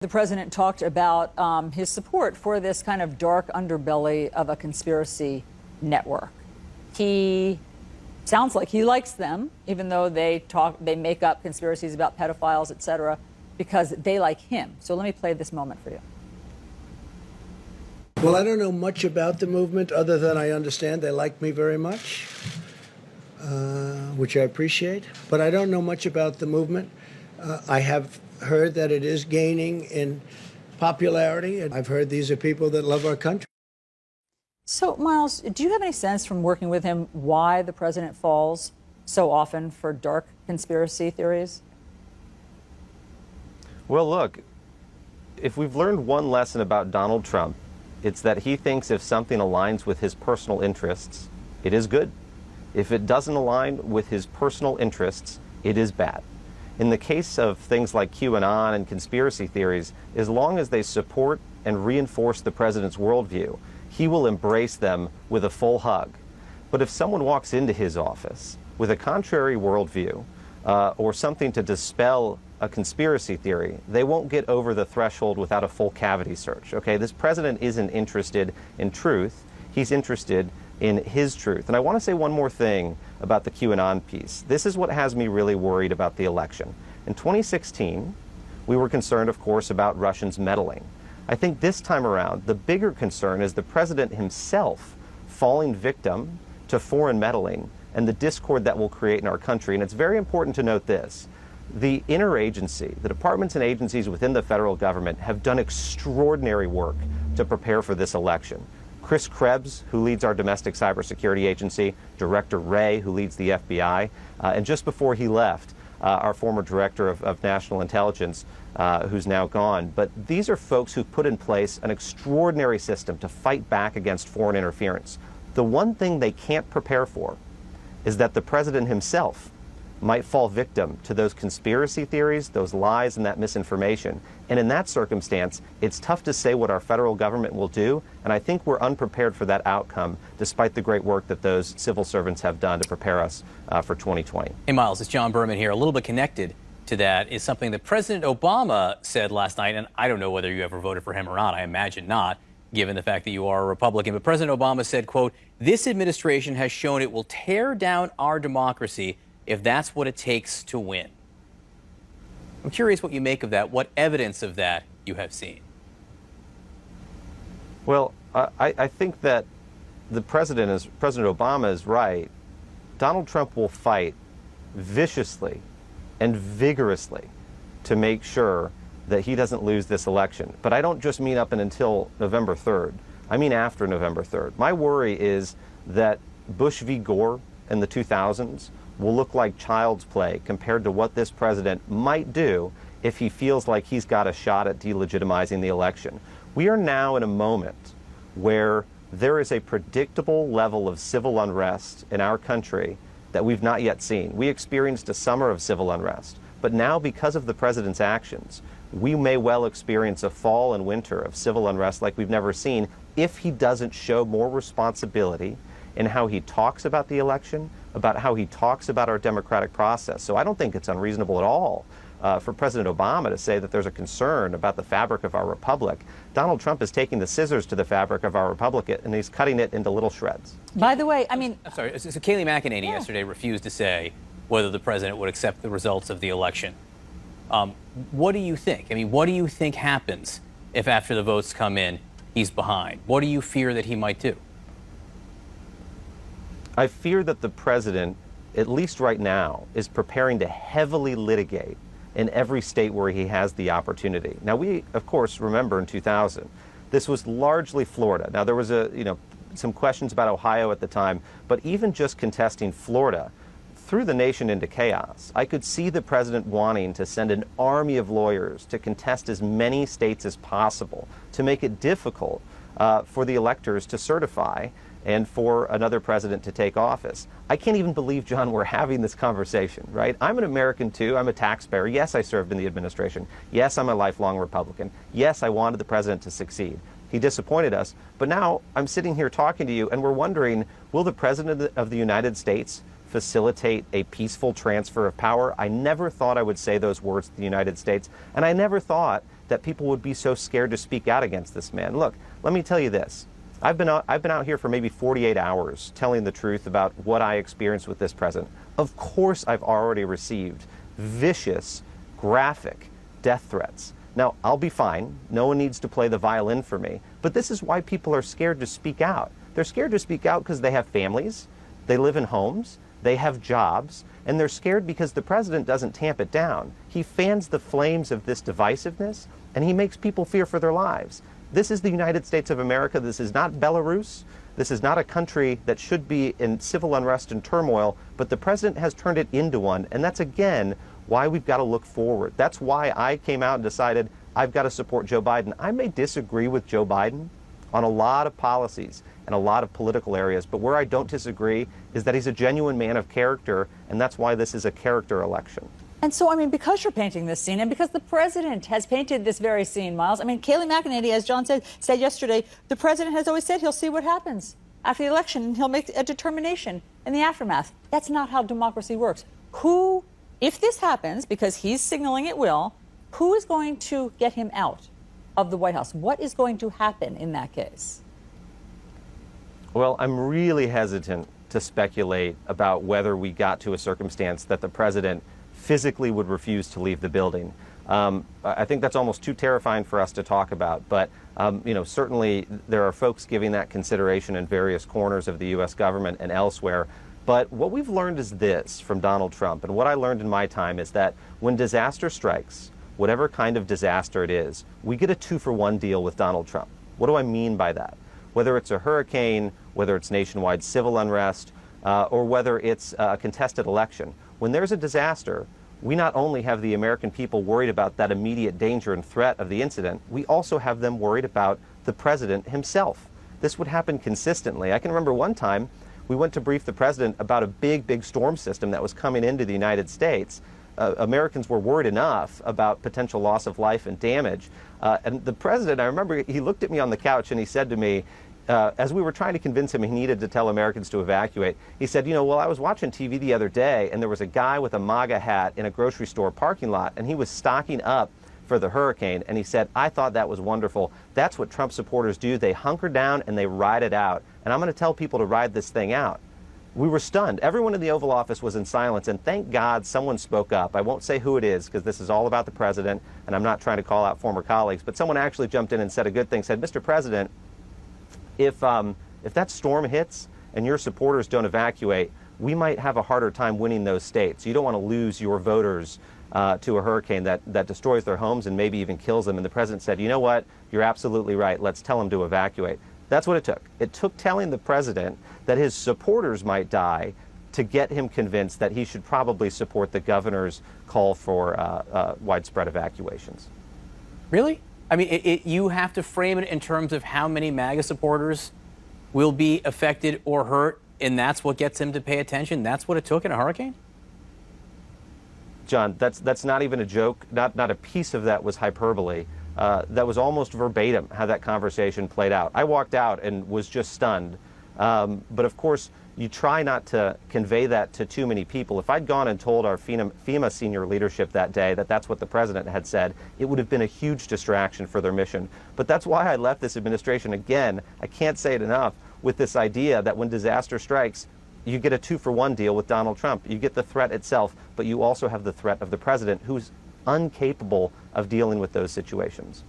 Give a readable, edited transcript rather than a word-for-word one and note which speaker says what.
Speaker 1: The president talked about his support for this kind of dark underbelly of a conspiracy network. He sounds like he likes them, even though they make up conspiracies about pedophiles, et cetera, because they like him. So let me play this moment for you.
Speaker 2: Well, I don't know much about the movement other than I understand they like me very much, which I appreciate. But I don't know much about the movement. I have heard that it is gaining in popularity, and I've heard these are people that love our country.
Speaker 1: So, Miles, do you have any sense from working with him why the president falls so often for dark conspiracy theories?
Speaker 3: Well, look, if we've learned one lesson about Donald Trump, it's that he thinks if something aligns with his personal interests, it is good. If it doesn't align with his personal interests, it is bad. In the case of things like QAnon and conspiracy theories, as long as they support and reinforce the president's worldview, he will embrace them with a full hug. But if someone walks into his office with a contrary worldview or something to dispel a conspiracy theory, they won't get over the threshold without a full cavity search. Okay, this president isn't interested in truth. He's interested in his truth. And I want to say one more thing about the QAnon piece. This is what has me really worried about the election. In 2016, we were concerned, of course, about Russians meddling. I think this time around, the bigger concern is the president himself falling victim to foreign meddling and the discord that will create in our country. And it's very important to note this. The interagency, the departments and agencies within the federal government have done extraordinary work to prepare for this election. Chris Krebs, who leads our domestic cybersecurity agency, Director Wray, who leads the FBI, and just before he left, our former director of national intelligence, who's now gone. But these are folks who put in place an extraordinary system to fight back against foreign interference. The one thing they can't prepare for is that the president himself might fall victim to those conspiracy theories, those lies, and that misinformation. And in that circumstance, it's tough to say what our federal government will do, and I think we're unprepared for that outcome, despite the great work that those civil servants have done to prepare us for 2020.
Speaker 4: Hey, Miles, it's John Berman here. A little bit connected to that is something that President Obama said last night, and I don't know whether you ever voted for him or not. I imagine not, given the fact that you are a Republican. But President Obama said, quote, "This administration has shown it will tear down our democracy if that's what it takes to win." I'm curious what you make of that, what evidence of that you have seen.
Speaker 3: Well, I think that President Obama is right. Donald Trump will fight viciously and vigorously to make sure that he doesn't lose this election. But I don't just mean up and until November 3rd. I mean after November 3rd. My worry is that Bush v. Gore in the 2000s will look like child's play compared to what this president might do if he feels like he's got a shot at delegitimizing the election. We are now in a moment where there is a predictable level of civil unrest in our country that we've not yet seen. We experienced a summer of civil unrest, but now because of the president's actions, we may well experience a fall and winter of civil unrest like we've never seen if he doesn't show more responsibility in how he talks about the election, about how he talks about our democratic process. So I don't think it's unreasonable at all for President Obama to say that there's a concern about the fabric of our republic. Donald Trump is taking the scissors to the fabric of our republic and he's cutting it into little shreds.
Speaker 1: By the way, I mean...
Speaker 4: I'm sorry, so Kayleigh McEnany yesterday refused to say whether the president would accept the results of the election. What do you think? I mean, what do you think happens if after the votes come in, he's behind? What do you fear that he might do?
Speaker 3: I fear that the president, at least right now, is preparing to heavily litigate in every state where he has the opportunity. Now, we, of course, remember in 2000, this was largely Florida. Now, there was some questions about Ohio at the time, but even just contesting Florida threw the nation into chaos. I could see the president wanting to send an army of lawyers to contest as many states as possible to make it difficult for the electors to certify and for another president to take office. I can't even believe, John, we're having this conversation, right? I'm an American too. I'm a taxpayer. Yes, I served in the administration. Yes, I'm a lifelong Republican. Yes, I wanted the president to succeed. He disappointed us. But now I'm sitting here talking to you and we're wondering, will the president of the United States facilitate a peaceful transfer of power? I never thought I would say those words to the United States, and I never thought that people would be so scared to speak out against this man. Look, let me tell you this. I've been out here for maybe 48 hours telling the truth about what I experienced with this president. Of course, I've already received vicious, graphic death threats. Now, I'll be fine. No one needs to play the violin for me. But this is why people are scared to speak out. They're scared to speak out because they have families, they live in homes, they have jobs, and they're scared because the president doesn't tamp it down. He fans the flames of this divisiveness, and he makes people fear for their lives. This is the United States of America. This is not Belarus. This is not a country that should be in civil unrest and turmoil, but the president has turned it into one, and that's, again, why we've got to look forward. That's why I came out and decided I've got to support Joe Biden. I may disagree with Joe Biden on a lot of policies and a lot of political areas, but where I don't disagree is that he's a genuine man of character, and that's why this is a character election.
Speaker 1: And so, I mean, because you're painting this scene and because the president has painted this very scene, Miles, I mean, Kayleigh McEnany, as John said yesterday, the president has always said he'll see what happens after the election and he'll make a determination in the aftermath. That's not how democracy works. Who, if this happens, because he's signaling it will, who is going to get him out of the White House? What is going to happen in that case?
Speaker 3: Well, I'm really hesitant to speculate about whether we got to a circumstance that the president physically would refuse to leave the building. I think that's almost too terrifying for us to talk about, but certainly there are folks giving that consideration in various corners of the U.S. government and elsewhere. But what we've learned is this from Donald Trump, and what I learned in my time is that when disaster strikes, whatever kind of disaster it is, we get a 2-for-1 deal with Donald Trump. What do I mean by that? Whether it's a hurricane, whether it's nationwide civil unrest, or whether it's a contested election, when there's a disaster, we not only have the American people worried about that immediate danger and threat of the incident, we also have them worried about the president himself. This would happen consistently. I can remember one time we went to brief the president about a big storm system that was coming into the United States. Americans were worried enough about potential loss of life and damage. And the president, I remember he looked at me on the couch and he said to me, as we were trying to convince him he needed to tell Americans to evacuate, he said, well, I was watching TV the other day and there was a guy with a MAGA hat in a grocery store parking lot and he was stocking up for the hurricane. And he said, I thought that was wonderful. That's what Trump supporters do. They hunker down and they ride it out. And I'm going to tell people to ride this thing out. We were stunned. Everyone in the Oval Office was in silence, and thank God someone spoke up. I won't say who it is because this is all about the president, and I'm not trying to call out former colleagues, but someone actually jumped in and said a good thing, said, Mr. President, if that storm hits and your supporters don't evacuate, we might have a harder time winning those states. You don't want to lose your voters to a hurricane that destroys their homes and maybe even kills them. And the president said, you know what, you're absolutely right. Let's tell them to evacuate. That's what it took. It took telling the president that his supporters might die to get him convinced that he should probably support the governor's call for widespread evacuations.
Speaker 4: Really? I mean, you have to frame it in terms of how many MAGA supporters will be affected or hurt, and that's what gets him to pay attention? That's what it took in a hurricane?
Speaker 3: John, that's not even a joke. Not a piece of that was hyperbole. That was almost verbatim how that conversation played out. I walked out and was just stunned. But of course, you try not to convey that to too many people. If I'd gone and told our FEMA senior leadership that day that that's what the president had said, it would have been a huge distraction for their mission. But that's why I left this administration, again, I can't say it enough, with this idea that when disaster strikes, you get a 2-for-1 deal with Donald Trump. You get the threat itself, but you also have the threat of the president, who's incapable of dealing with those situations.